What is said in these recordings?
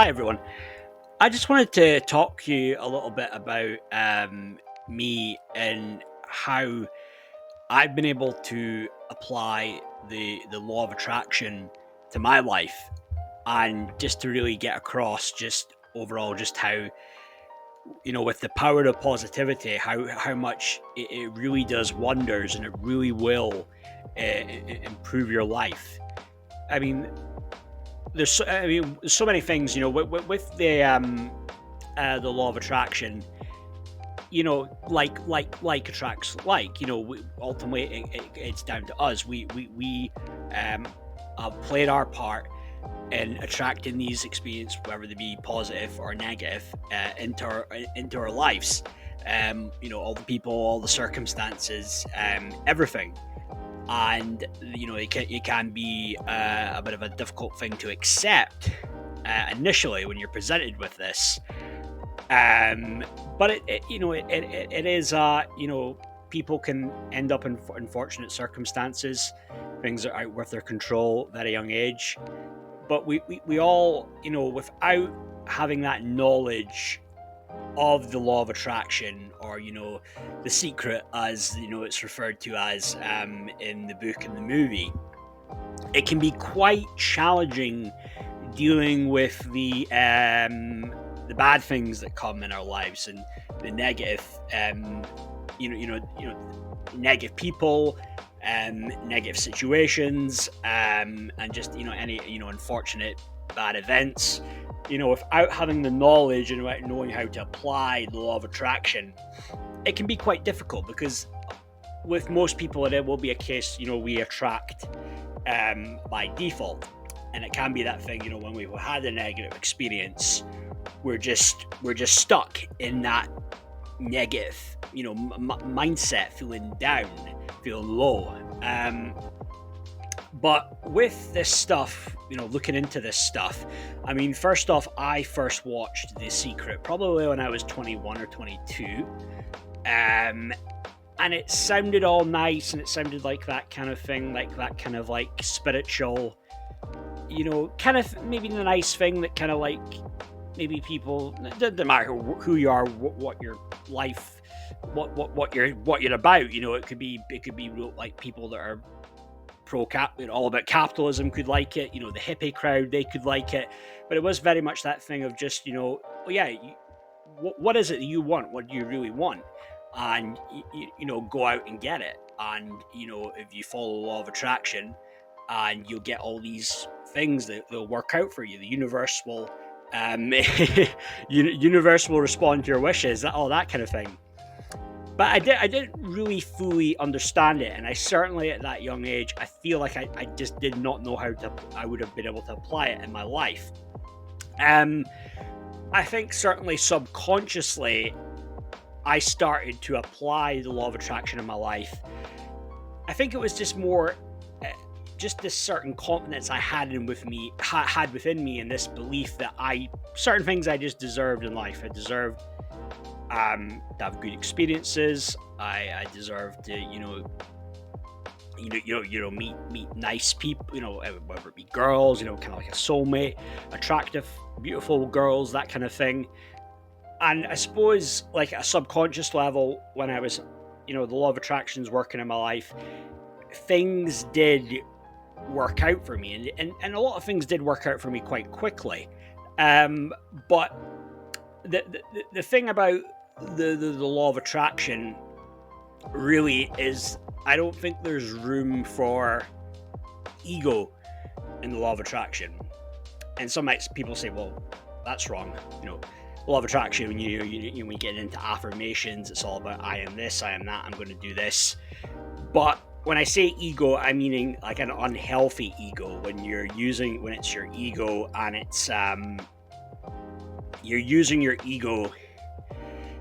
Hi everyone. I just wanted to talk to you a little bit about me and how I've been able to apply the law of attraction to my life, and just to really get across just overall just how, with the power of positivity, how much it really does wonders, and it really will improve your life. I mean, there's so many things, with the law of attraction. Like attracts like. Ultimately, it's down to us. We have played our part in attracting these experiences, whether they be positive or negative, into our lives. All the people, all the circumstances, everything. And it can be a bit of a difficult thing to accept initially when you're presented with this. um but it is, people can end up in unfortunate circumstances, things that are out with their control at a very young age. But we all, without having that knowledge of the law of attraction, or the secret, as it's referred to as, in the book and the movie, it can be quite challenging dealing with the bad things that come in our lives, and the negative, negative people, negative situations, and just any unfortunate bad events. Without having the knowledge and without knowing how to apply the law of attraction, it can be quite difficult, because with most people it will be a case, we attract by default. And it can be that thing, when we've had a negative experience, we're just stuck in that negative, mindset, feeling down, feeling low. But with this stuff, looking into this stuff, I mean, first off, I first watched The Secret probably when I was 21 or 22. Um, and it sounded all nice, and it sounded like that kind of thing, like that kind of like spiritual, kind of maybe the nice thing that kind of like maybe people, it doesn't matter who you are, what your life, what you're about. It could be like people that are pro cap, all about capitalism could like it. The hippie crowd, they could like it. But it was very much that thing of just, well, yeah, what is it that you want? What do you really want? And go out and get it. And if you follow the law of attraction, and you'll get all these things that will work out for you. The universe will, universe will respond to your wishes, all that kind of thing. But I didn't really fully understand it, and I certainly at that young age, I feel like I just did not know how to I would have been able to apply it in my life. Um, I think certainly subconsciously, I started to apply the law of attraction in my life. I think it was just more, just this certain confidence I had had within me, and this belief that certain things I just deserved in life. I deserved to have good experiences. I deserve to, meet nice people. Whether it be girls, kind of like a soulmate, attractive, beautiful girls, that kind of thing. And I suppose, like, at a subconscious level, when I was, the law of attraction's working in my life, things did work out for me, and a lot of things did work out for me quite quickly. Um, but the thing about the law of attraction really is, I don't think there's room for ego in the law of attraction. And some people say, well, that's wrong. Law of attraction, when when you get into affirmations, it's all about I am this, I am that, I'm going to do this. But when I say ego, I'm meaning like an unhealthy ego. When it's your ego, and it's you're using your ego,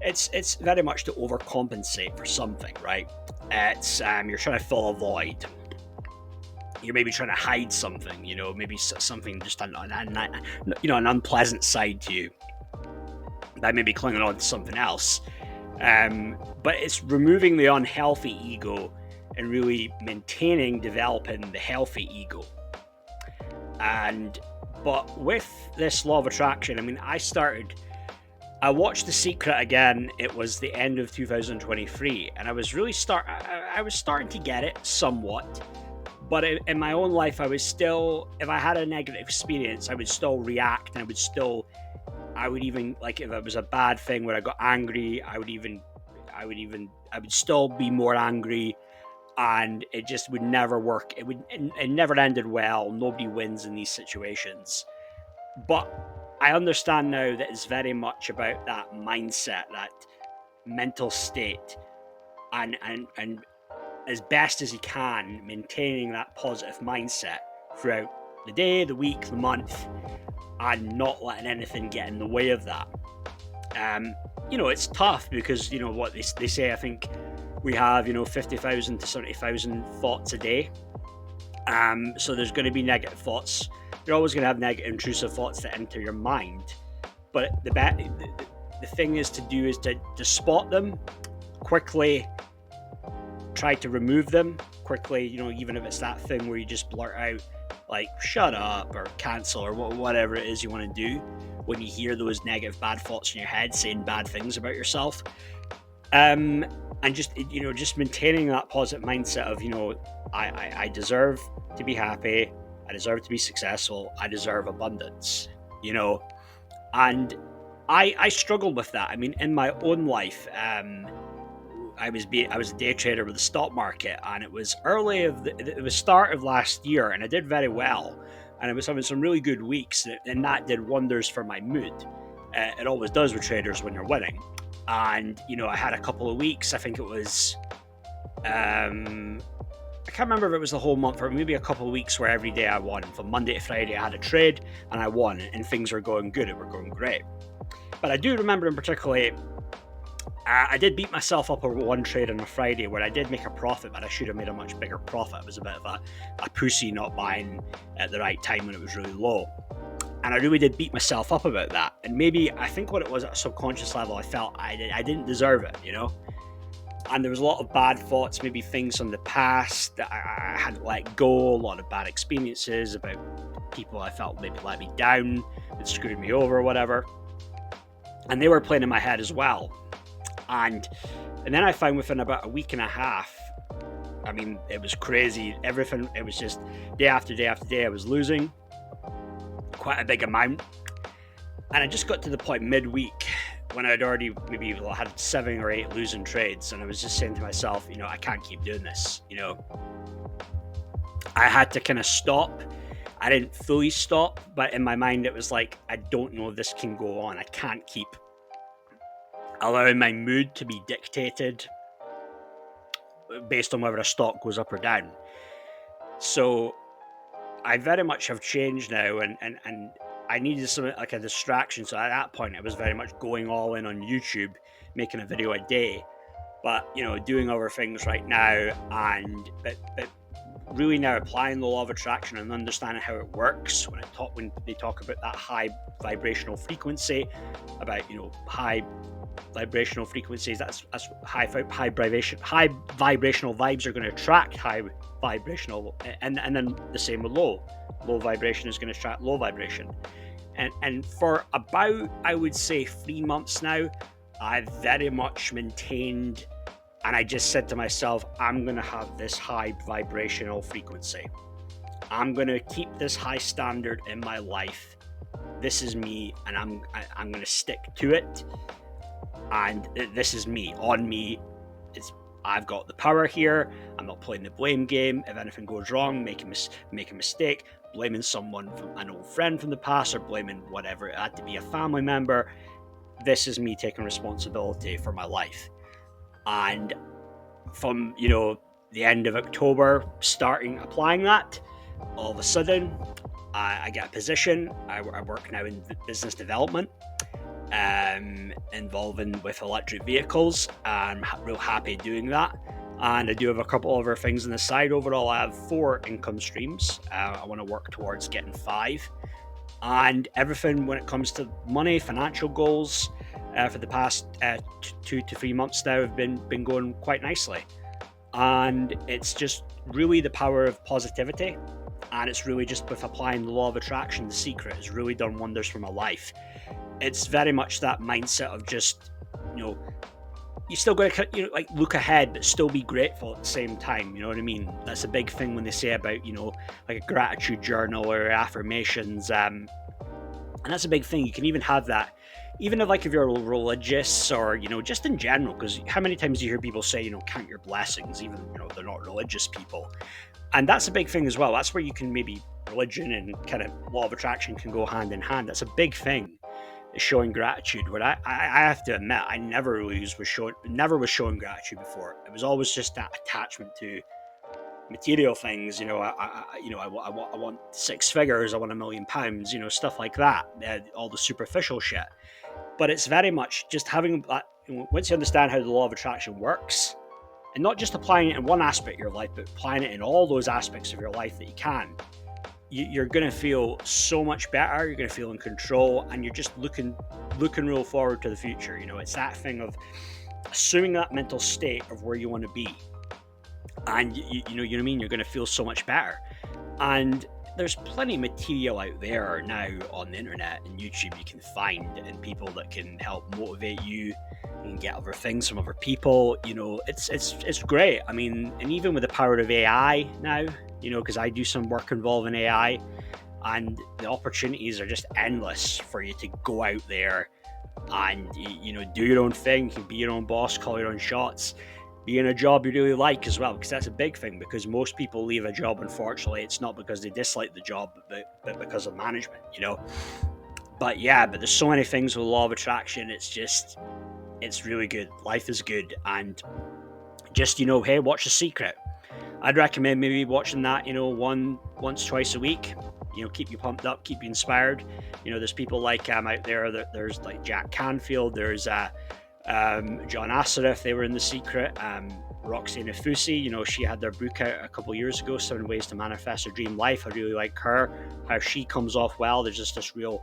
it's very much to overcompensate for something, right? It's you're trying to fill a void. You're maybe trying to hide something, maybe something just an unpleasant side to you that may be clinging on to something else. But it's removing the unhealthy ego and really developing the healthy ego. And But with this law of attraction, I mean, I watched The Secret again. It was the end of 2023, and I was starting to get it somewhat. But in my own life, I was still, if I had a negative experience, I would still react, and I would even, like, if it was a bad thing where I got angry, I would still be more angry, and it just would never work. It never ended well. Nobody wins in these situations. But I understand now that it's very much about that mindset, that mental state, and as best as you can, maintaining that positive mindset throughout the day, the week, the month, and not letting anything get in the way of that. It's tough because, what they say, I think we have, 50,000 to 70,000 thoughts a day. So there's going to be negative thoughts. You're always going to have negative, intrusive thoughts that enter your mind. But the thing is to spot them quickly, try to remove them quickly, even if it's that thing where you just blurt out, like, shut up or cancel or whatever it is you want to do when you hear those negative, bad thoughts in your head saying bad things about yourself. And just maintaining that positive mindset of, I deserve to be happy, I deserve to be successful, I deserve abundance, and I struggled with that. I mean, in my own life, I was a day trader with the stock market, and it was it was start of last year, and I did very well, and I was having some really good weeks, and that did wonders for my mood. It always does with traders when you're winning. And I had a couple of weeks. I think it was, I can't remember if it was the whole month or maybe a couple of weeks where every day I won. From Monday to Friday, I had a trade and I won, and things were going good. It were going great. But I do remember in particular, I did beat myself up over one trade on a Friday where I did make a profit, but I should have made a much bigger profit. It was a bit of a pussy not buying at the right time when it was really low. And I really did beat myself up about that. And maybe, I think what it was at a subconscious level, I felt I didn't deserve it, And there was a lot of bad thoughts, maybe things from the past that I hadn't let go, a lot of bad experiences about people I felt maybe let me down, that screwed me over or whatever. And they were playing in my head as well. And then I found within about a week and a half, I mean, it was crazy. Everything, it was just day after day after day, I was losing quite a big amount. And I just got to the point midweek when I'd already maybe had 7 or 8 losing trades, and I was just saying to myself, I can't keep doing this. I had to kind of stop. I didn't fully stop, but in my mind it was like, I don't know if this can go on. I can't keep allowing my mood to be dictated based on whether a stock goes up or down. So I very much have changed now, and I needed something like a distraction. So at that point, I was very much going all in on YouTube, making a video a day, but doing other things right now, and but really now applying the law of attraction and understanding how it works. When they talk about that high vibrational frequency, about high vibrational frequencies, that's high vibrational vibes are going to attract high vibrational, and then the same with low vibration is going to attract low vibration. And for about, I would say, 3 months now, I've very much maintained, and I just said to myself, I'm going to have this high vibrational frequency. I'm going to keep this high standard in my life. This is me, and I'm going to stick to it. And this is me. On me, I've got the power here. I'm not playing the blame game. If anything goes wrong, make a mistake, blaming someone, an old friend from the past, or blaming whatever, it had to be a family member. This is me taking responsibility for my life. And from the end of October, applying that, all of a sudden I get a position. I work now in business development, involving with electric vehicles. I'm real happy doing that, and I do have a couple other things on the side. Overall, I have 4 income streams. I want to work towards getting 5, and everything when it comes to money, financial goals, for the past 2 to 3 months now have been going quite nicely. And it's just really the power of positivity And it's really just with applying the law of attraction, The Secret has really done wonders for my life. It's very much that mindset of just, you know, you still got to, like, look ahead, but still be grateful at the same time. You know what I mean? That's a big thing when they say about, like a gratitude journal or affirmations. And that's a big thing. You can even have that, even if you're religious or, just in general, because how many times do you hear people say, count your blessings, even, they're not religious people. And that's a big thing as well. That's where you can maybe religion and kind of law of attraction can go hand in hand. That's a big thing, is showing gratitude. But I have to admit, I never was showing gratitude before. It was always just that attachment to material things. I want six figures, I want £1 million, stuff like that, all the superficial shit. But it's very much just having that, once you understand how the law of attraction works, and not just applying it in one aspect of your life, but applying it in all those aspects of your life that you can, you're going to feel so much better. You're going to feel in control, and you're just looking real forward to the future. It's that thing of assuming that mental state of where you want to be, and you know what I mean. You're going to feel so much better. And there's plenty of material out there now on the internet and YouTube you can find, and people that can help motivate you and get other things from other people. It's great. I mean, and even with the power of AI now, because I do some work involving AI, and the opportunities are just endless for you to go out there and do your own thing. You can be your own boss, call your own shots, be in a job you really like as well, because that's a big thing. Because most people leave a job, unfortunately, it's not because they dislike the job, but because of management. But there's so many things with the law of attraction. It's really good. Life is good. And just, hey, watch The Secret. I'd recommend maybe watching that, once, twice a week. Keep you pumped up, keep you inspired. There's people like out there. There's like Jack Canfield. There's John Assaraf. They were in The Secret. Roxy Nafousi, she had their book out a couple years ago, 7 Ways to Manifest a Dream Life. I really like her, how she comes off well. There's just this real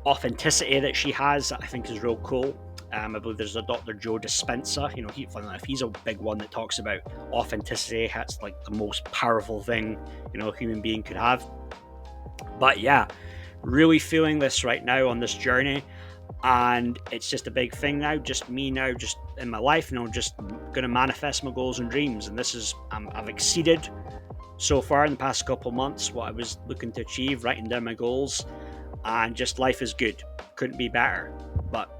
authenticity that she has that I think is real cool. I believe there's a Dr. Joe Dispenza. Funny enough, he's a big one that talks about authenticity. That's like the most powerful thing a human being could have. But really feeling this right now on this journey, and it's just a big thing now. Just me now, just in my life, just going to manifest my goals and dreams. And this is I've exceeded so far in the past couple of months what I was looking to achieve, writing down my goals, and just life is good. Couldn't be better. But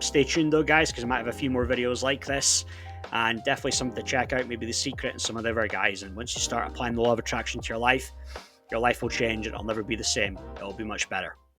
stay tuned though, guys, because I might have a few more videos like this, and definitely something to check out, maybe The Secret and some of the other guys. And once you start applying the law of attraction to your life will change, and it'll never be the same. It'll be much better.